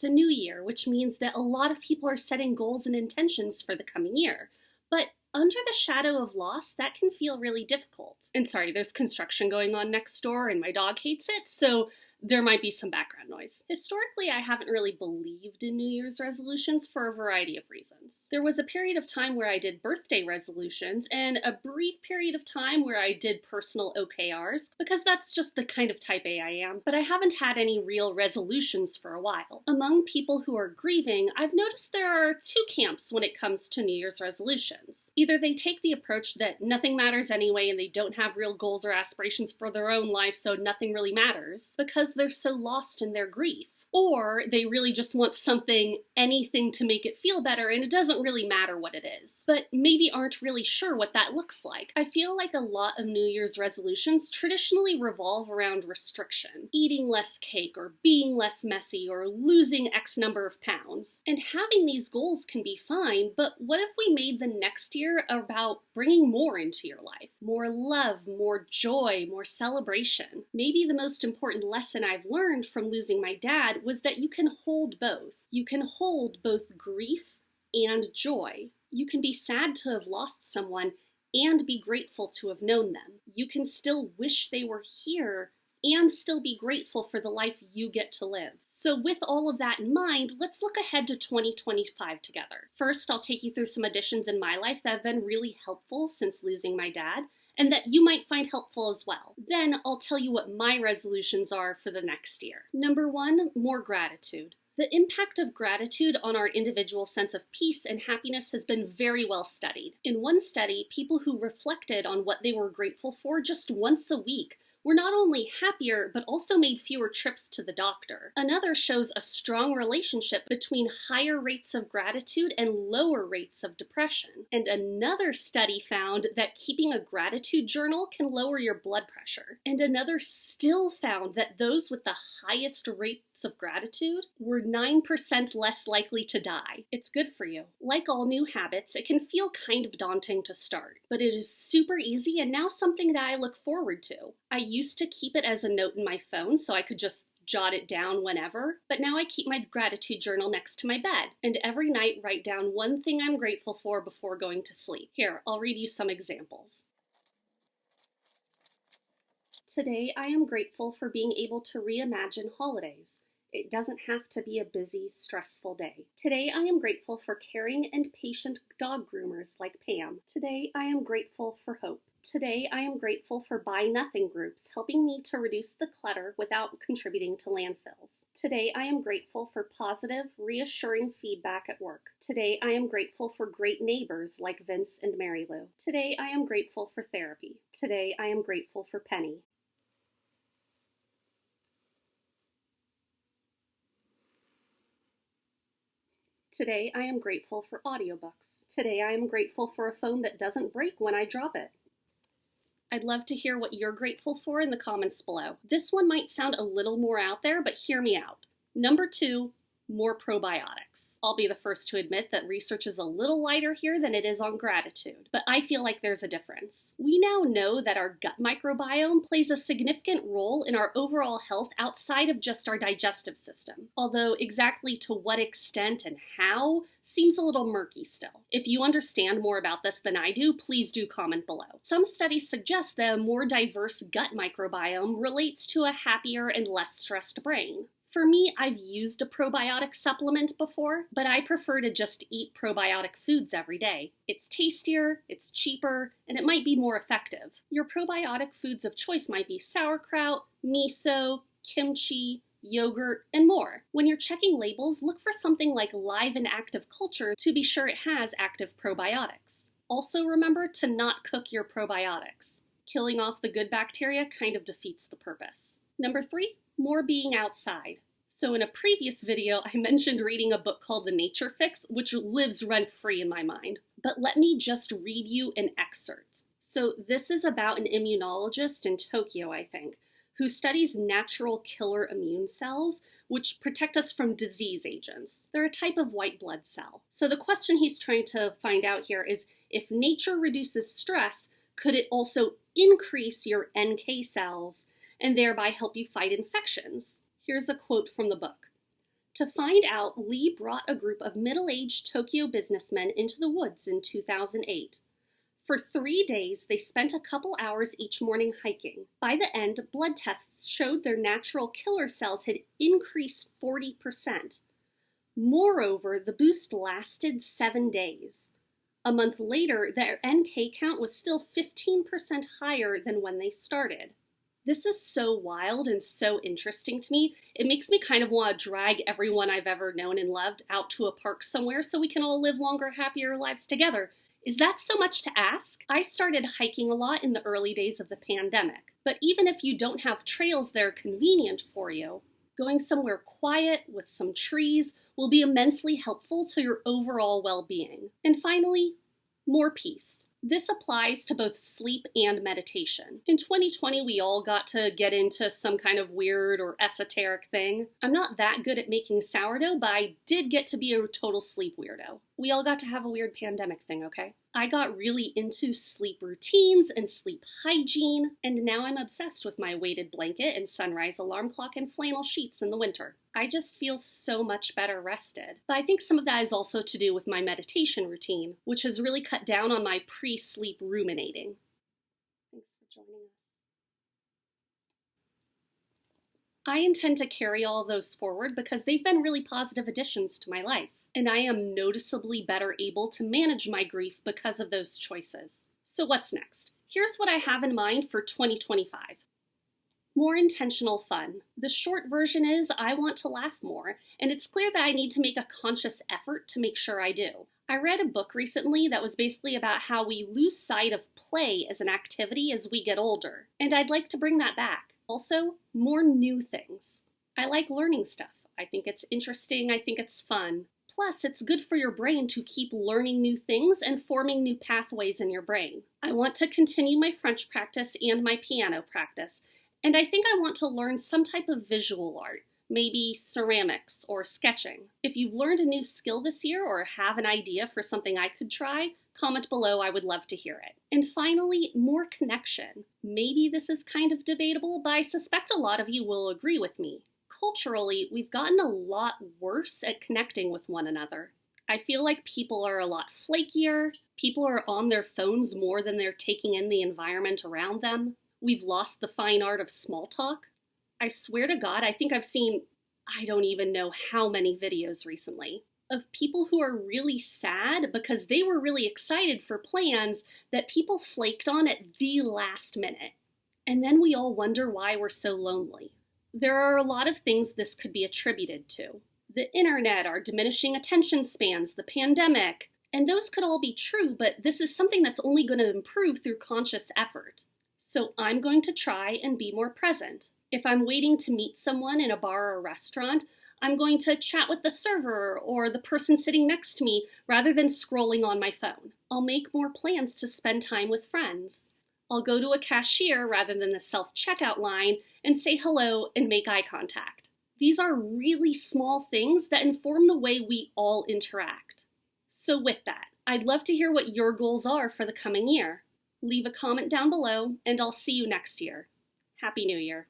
a new year, which means that a lot of people are setting goals and intentions for the coming year. But under the shadow of loss, that can feel really difficult. And sorry, there's construction going on next door and my dog hates it, so there might be some background noise. Historically, I haven't really believed in New Year's resolutions for a variety of reasons. There was a period of time where I did birthday resolutions and a brief period of time where I did personal OKRs, because that's just the kind of type A I am, but I haven't had any real resolutions for a while. Among people who are grieving, I've noticed there are two camps when it comes to New Year's resolutions. Either they take the approach that nothing matters anyway and they don't have real goals or aspirations for their own life, so nothing really matters, because they're so lost in their grief. Or they really just want something, anything to make it feel better, and it doesn't really matter what it is. But maybe aren't really sure what that looks like. I feel like a lot of New Year's resolutions traditionally revolve around restriction. Eating less cake, or being less messy, or losing X number of pounds. And having these goals can be fine, but what if we made the next year about bringing more into your life? More love, more joy, more celebration. Maybe the most important lesson I've learned from losing my dad was that you can hold both. You can hold both grief and joy. You can be sad to have lost someone and be grateful to have known them. You can still wish they were here and still be grateful for the life you get to live. So with all of that in mind, let's look ahead to 2025 together. First, I'll take you through some additions in my life that have been really helpful since losing my dad, and that you might find helpful as well. Then I'll tell you what my resolutions are for the next year. Number 1, more gratitude. The impact of gratitude on our individual sense of peace and happiness has been very well studied. In one study, people who reflected on what they were grateful for just once a week were not only happier, but also made fewer trips to the doctor. Another shows a strong relationship between higher rates of gratitude and lower rates of depression. And another study found that keeping a gratitude journal can lower your blood pressure. And another still found that those with the highest rates of gratitude were 9% less likely to die. It's good for you. Like all new habits, it can feel kind of daunting to start, but it is super easy and now something that I look forward to. I used to keep it as a note in my phone so I could just jot it down whenever, but now I keep my gratitude journal next to my bed, and every night write down one thing I'm grateful for before going to sleep. Here, I'll read you some examples. Today, I am grateful for being able to reimagine holidays. It doesn't have to be a busy, stressful day. Today, I am grateful for caring and patient dog groomers like Pam. Today, I am grateful for hope. Today, I am grateful for Buy Nothing groups, helping me to reduce the clutter without contributing to landfills. Today, I am grateful for positive, reassuring feedback at work. Today, I am grateful for great neighbors like Vince and Mary Lou. Today, I am grateful for therapy. Today, I am grateful for Penny. Today, I am grateful for audiobooks. Today, I am grateful for a phone that doesn't break when I drop it. I'd love to hear what you're grateful for in the comments below. This one might sound a little more out there, but hear me out. Number 2, more probiotics. I'll be the first to admit that research is a little lighter here than it is on gratitude, but I feel like there's a difference. We now know that our gut microbiome plays a significant role in our overall health outside of just our digestive system, although exactly to what extent and how seems a little murky still. If you understand more about this than I do, please do comment below. Some studies suggest that a more diverse gut microbiome relates to a happier and less stressed brain. For me, I've used a probiotic supplement before, but I prefer to just eat probiotic foods every day. It's tastier, it's cheaper, and it might be more effective. Your probiotic foods of choice might be sauerkraut, miso, kimchi, yogurt, and more. When you're checking labels, look for something like live and active culture to be sure it has active probiotics. Also remember to not cook your probiotics. Killing off the good bacteria kind of defeats the purpose. Number 3, more being outside. So in a previous video, I mentioned reading a book called The Nature Fix, which lives rent-free in my mind. But let me just read you an excerpt. So this is about an immunologist in Tokyo, I think, who studies natural killer immune cells, which protect us from disease agents. They're a type of white blood cell. So the question he's trying to find out here is, if nature reduces stress, could it also increase your NK cells and thereby help you fight infections? Here's a quote from the book. To find out, Lee brought a group of middle-aged Tokyo businessmen into the woods in 2008. For 3 days, they spent a couple hours each morning hiking. By the end, blood tests showed their natural killer cells had increased 40%. Moreover, the boost lasted 7 days. A month later, their NK count was still 15% higher than when they started. This is so wild and so interesting to me. It makes me kind of want to drag everyone I've ever known and loved out to a park somewhere so we can all live longer, happier lives together. Is that so much to ask? I started hiking a lot in the early days of the pandemic, but even if you don't have trails that are convenient for you, going somewhere quiet with some trees will be immensely helpful to your overall well-being. And finally, more peace. This applies to both sleep and meditation. In 2020, we all got to get into some kind of weird or esoteric thing. I'm not that good at making sourdough, but I did get to be a total sleep weirdo. We all got to have a weird pandemic thing, okay? I got really into sleep routines and sleep hygiene, and now I'm obsessed with my weighted blanket and sunrise alarm clock and flannel sheets in the winter. I just feel so much better rested. But I think some of that is also to do with my meditation routine, which has really cut down on my pre-sleep ruminating. Thanks for joining us. I intend to carry all those forward because they've been really positive additions to my life, and I am noticeably better able to manage my grief because of those choices. So what's next? Here's what I have in mind for 2025. More intentional fun. The short version is I want to laugh more, and it's clear that I need to make a conscious effort to make sure I do. I read a book recently that was basically about how we lose sight of play as an activity as we get older, and I'd like to bring that back. Also, more new things. I like learning stuff. I think it's interesting, I think it's fun. Plus, it's good for your brain to keep learning new things and forming new pathways in your brain. I want to continue my French practice and my piano practice, and I think I want to learn some type of visual art, maybe ceramics or sketching. If you've learned a new skill this year or have an idea for something I could try, comment below, I would love to hear it. And finally, more connection. Maybe this is kind of debatable, but I suspect a lot of you will agree with me. Culturally, we've gotten a lot worse at connecting with one another. I feel like people are a lot flakier, people are on their phones more than they're taking in the environment around them. We've lost the fine art of small talk. I swear to God, I think I've seen, I don't even know how many videos recently, of people who are really sad because they were really excited for plans that people flaked on at the last minute. And then we all wonder why we're so lonely. There are a lot of things this could be attributed to. The internet, our diminishing attention spans, the pandemic, and those could all be true, but this is something that's only going to improve through conscious effort. So I'm going to try and be more present. If I'm waiting to meet someone in a bar or restaurant, I'm going to chat with the server or the person sitting next to me rather than scrolling on my phone. I'll make more plans to spend time with friends. I'll go to a cashier rather than the self-checkout line and say hello and make eye contact. These are really small things that inform the way we all interact. So with that, I'd love to hear what your goals are for the coming year. Leave a comment down below, and I'll see you next year. Happy New Year.